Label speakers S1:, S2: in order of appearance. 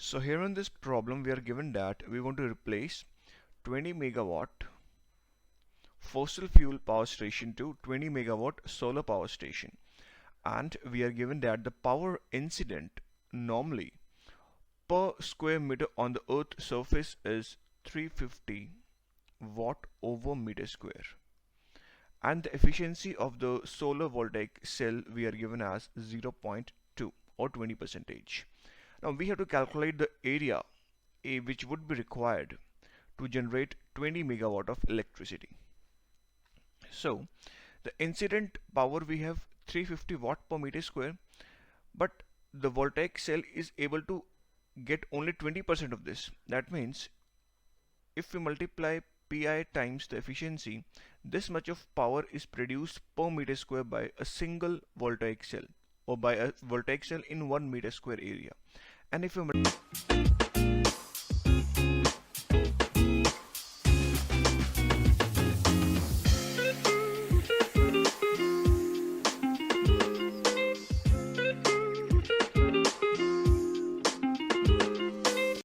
S1: So here in this problem we are given that we want to replace 20 megawatt fossil fuel power station to 20 megawatt solar power station, and we are given that the power incident normally per square meter on the earth surface is 350 watt over meter square, and the efficiency of the solar voltaic cell we are given as 0.2 or 20 percentage. Now we have to calculate the area A which would be required to generate 20 megawatt of electricity. So the incident power we have 350 watt per meter square, but the voltaic cell is able to get only 20% of this. That means if we multiply Pi times the efficiency, this much of power is produced per meter square by a single voltaic cell, or by a voltaic cell in 1 meter square area. And if we